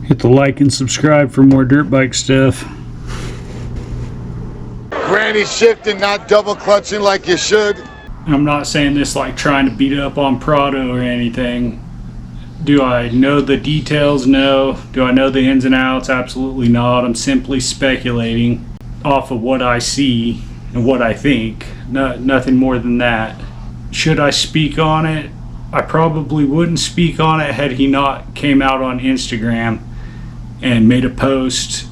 Hit the like and subscribe for more dirt bike stuff. Granny shifting, not double clutching like you should. I'm not saying this like trying to beat up on Prado or anything. Do I know the details? No. Do I know the ins and outs? Absolutely not. I'm simply speculating off of what I see and what I think. Nothing more than that. Should I speak on it? I probably wouldn't speak on it had he not came out on Instagram and made a post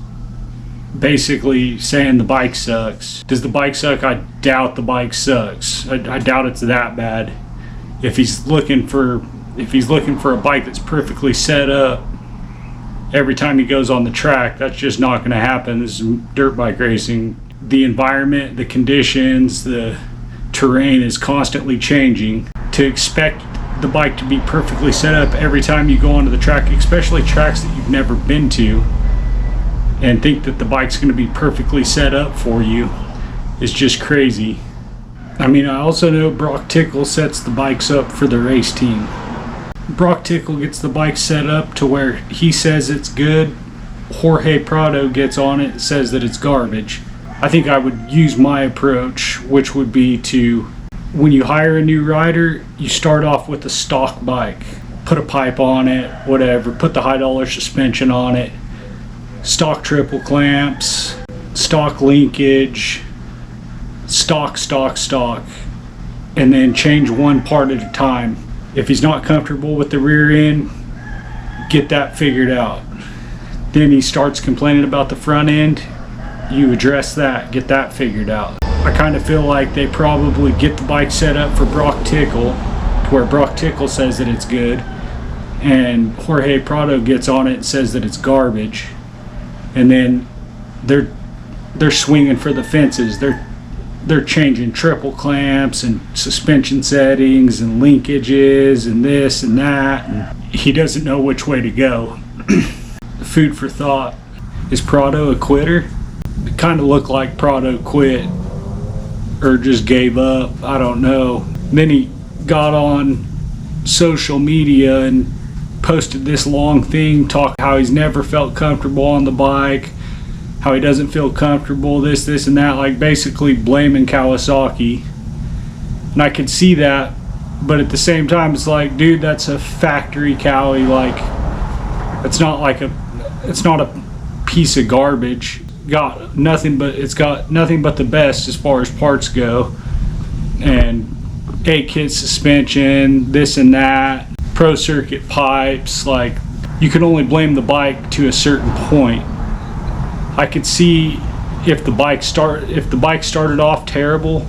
basically saying the bike sucks. Does the bike suck? I doubt the bike sucks. I doubt it's that bad. If he's looking for a bike that's perfectly set up every time he goes on the track, that's just not going to happen. This is dirt bike racing. The environment, the conditions, the terrain is constantly changing. To expect the bike to be perfectly set up every time you go onto the track, especially tracks that you've never been to, and think that the bike's going to be perfectly set up for you is just crazy. I mean, I also know Brock Tickle sets the bikes up for the race team. Brock Tickle gets the bike set up to where he says it's good. Jorge Prado gets on it and says that it's garbage. I think I would use my approach, which would be to, when you hire a new rider, you start off with a stock bike. Put a pipe on it, whatever. Put the high dollar suspension on it. Stock triple clamps, stock linkage, stock, and then change one part at a time. If he's not comfortable with the rear end, get that figured out. Then he starts complaining about the front end, you address that, get that figured out. I kind of feel like they probably get the bike set up for Brock Tickle, to where Brock Tickle says that it's good, and Jorge Prado gets on it and says that it's garbage. And then they're swinging for the fences. They're changing triple clamps and suspension settings and linkages and this and that. And he doesn't know which way to go. Food for thought. Is Prado a quitter? It kind of looked like Prado quit or just gave up. I don't know. Then he got on social media and posted this long thing talking how he's never felt comfortable on the bike, how he doesn't feel comfortable, this and that, like basically blaming Kawasaki. And I could see that, but at the same time it's like, dude, that's a factory Kawi. Like, it's not a piece of garbage. It's got nothing but the best as far as parts go, and 8-kit suspension, this and that, pro circuit pipes. Like, you can only blame the bike to a certain point. I could see if the bike started off terrible,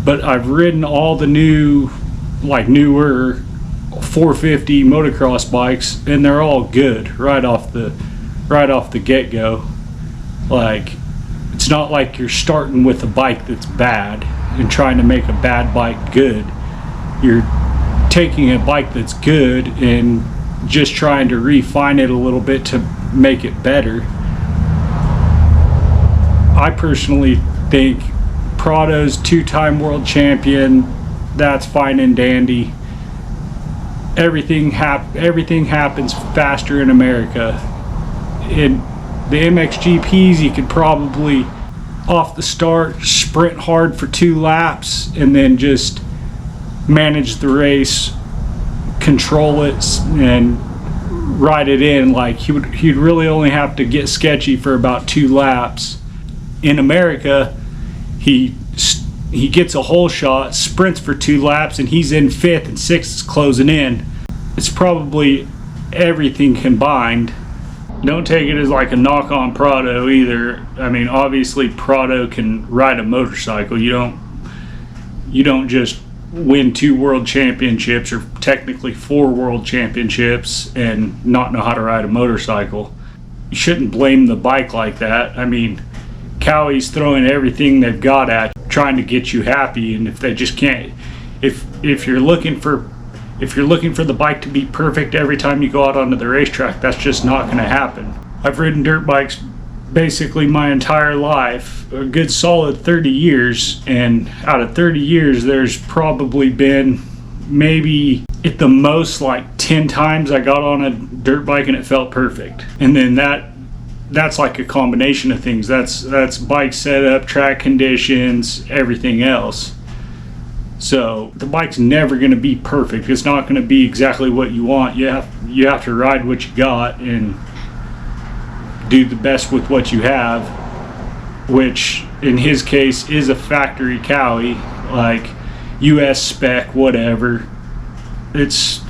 but I've ridden all the newer 450 motocross bikes, and they're all good right off the get-go. Like, it's not like you're starting with a bike that's bad and trying to make a bad bike good. You're taking a bike that's good and just trying to refine it a little bit to make it better. I personally think Prado's 2-time world champion, that's fine and dandy. Everything happens faster in America. In the MXGPs, you could probably off the start sprint hard for 2 laps and then just manage the race, control it, and ride it in. Like, he'd really only have to get sketchy for about 2 laps. In America, he gets a whole shot, sprints for 2 laps, and he's in 5th and 6th is closing in. It's probably everything combined. Don't take it as like a knock on Prado either. I mean, obviously Prado can ride a motorcycle. You don't just win 2 world championships, or technically 4 world championships, and not know how to ride a motorcycle. You shouldn't blame the bike like that. I mean, Kawi's throwing everything they've got at you, trying to get you happy, and if they just can't, if you're looking for the bike to be perfect every time you go out onto the racetrack, that's just not going to happen. I've ridden dirt bikes basically my entire life, a good solid 30 years, and out of 30 years there's probably been maybe at the most like 10 times I got on a dirt bike and it felt perfect. And then that's like a combination of things. That's bike setup, track conditions, everything else. So the bike's never going to be perfect. It's not going to be exactly what you want. You have to ride what you got and do the best with what you have, which in his case is a factory Cowie, like US spec, whatever. It's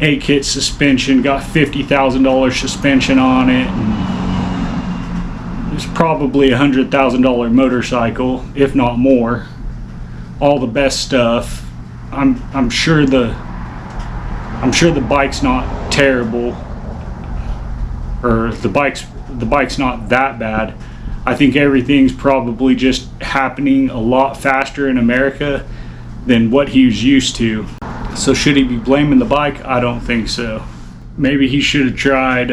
A-kit suspension, got $50,000 suspension on it, and it's probably a $100,000 motorcycle, if not more. All the best stuff. I'm sure the bike's not terrible, or the bike's not that bad. I think everything's probably just happening a lot faster in America than what he was used to. So should he be blaming the bike? I don't think so. Maybe he should have tried,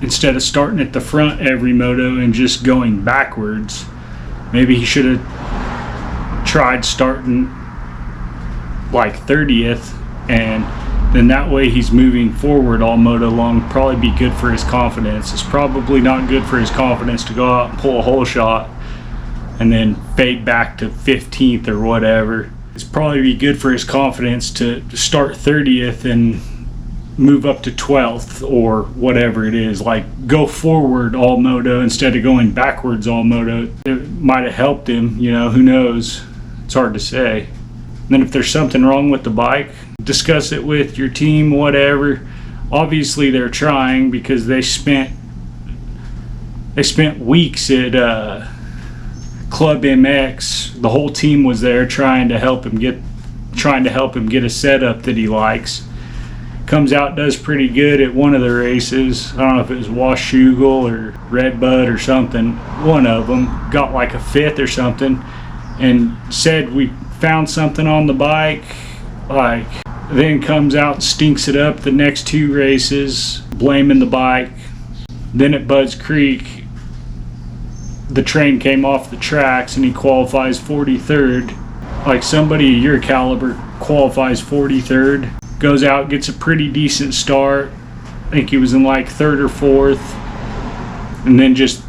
instead of starting at the front every moto and just going backwards, maybe he should have tried starting like 30th, and then that way he's moving forward all moto long. Probably be good for his confidence. It's probably not good for his confidence to go out and pull a hole shot and then fade back to 15th or whatever. It's probably be good for his confidence to start 30th and move up to 12th or whatever it is. Like, go forward all moto instead of going backwards all moto. It might have helped him, who knows. It's hard to say. And then if there's something wrong with the bike, discuss it with your team, whatever. Obviously they're trying, because they spent weeks at Club MX. The whole team was there trying to help him get a setup that he likes. Comes out, does pretty good at one of the races. I don't know if it was Washougal or Redbud or something. One of them got like a 5th or something, and said we found something on the bike. Like, then comes out and stinks it up the next 2 races, blaming the bike. Then at Budds Creek, the train came off the tracks and he qualifies 43rd. Like, somebody of your caliber qualifies 43rd, goes out, gets a pretty decent start. I think he was in like 3rd or 4th, and then just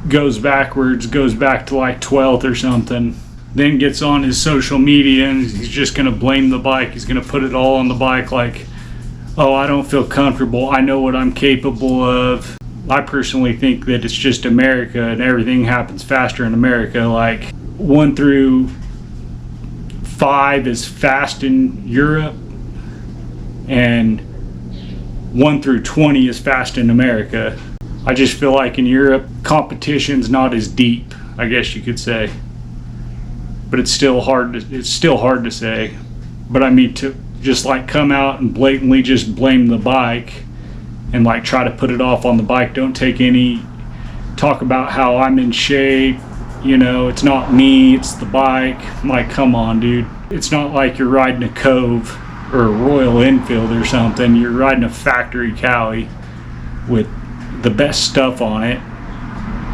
goes backwards, goes back to like 12th or something. Then gets on his social media and he's just going to blame the bike. He's going to put it all on the bike, like, oh, I don't feel comfortable. I know what I'm capable of. I personally think that it's just America and everything happens faster in America. Like, 1 through 5 is fast in Europe, and 1 through 20 is fast in America. I just feel like in Europe, competition's not as deep, I guess you could say. But it's still hard to say. But I mean, to just like come out and blatantly just blame the bike and like try to put it off on the bike. Don't take any talk about how I'm in shape. It's not me, it's the bike. I'm like, come on, dude. It's not like you're riding a Cove or a Royal Enfield or something. You're riding a factory Cowie with the best stuff on it.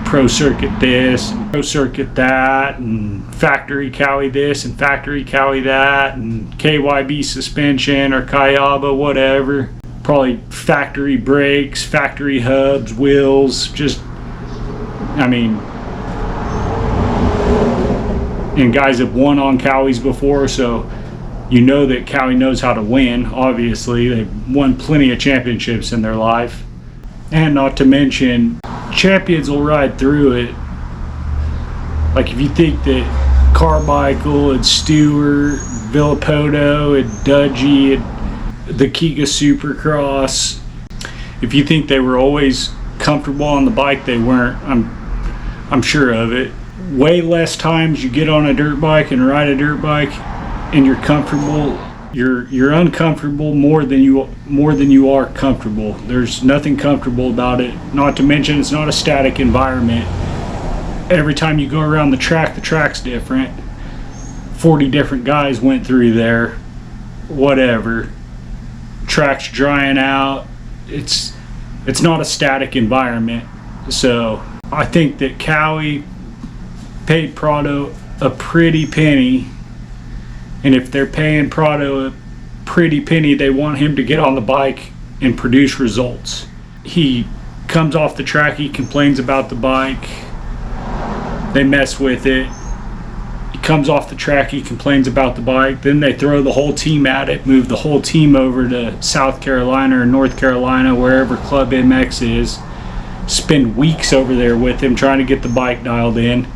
Pro Circuit this, and Pro Circuit that, and factory Cowie this, and factory Cowie that, and KYB suspension or Kayaba, whatever. Probably factory brakes, factory hubs, wheels, and guys have won on Cowies before, so that Cowie knows how to win. Obviously, they've won plenty of championships in their life. And not to mention, champions will ride through it. Like, if you think that Carmichael and Stewart, Villapoto and Dudgy and the Kiga Supercross, if you think they were always comfortable on the bike, they weren't. I'm sure of it. Way less times you get on a dirt bike and ride a dirt bike and you're comfortable. You're uncomfortable more than you are comfortable. There's nothing comfortable about it. Not to mention, it's not a static environment. Every time you go around the track's different. 40 different guys went through there. Whatever. Track's drying out. It's not a static environment. So I think that Cowie paid Prado a pretty penny And if they're paying Prado a pretty penny, they want him to get on the bike and produce results. He comes off the track, he complains about the bike, they mess with it. He comes off the track, he complains about the bike, then they throw the whole team at it, move the whole team over to South Carolina or North Carolina, wherever Club MX is, spend weeks over there with him trying to get the bike dialed in.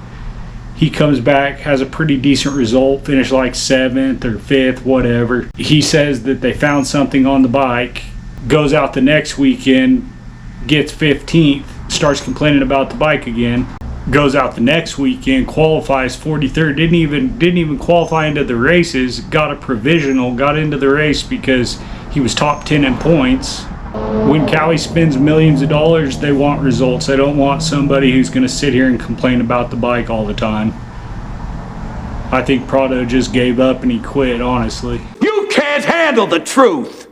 He comes back, has a pretty decent result, finished like 7th or 5th, whatever. He says that they found something on the bike, goes out the next weekend, gets 15th, starts complaining about the bike again, goes out the next weekend, qualifies 43rd, didn't even qualify into the races, got a provisional, got into the race because he was top 10 in points. When Cowie spends millions of dollars, they want results. They don't want somebody who's going to sit here and complain about the bike all the time. I think Prado just gave up and he quit, honestly. You can't handle the truth!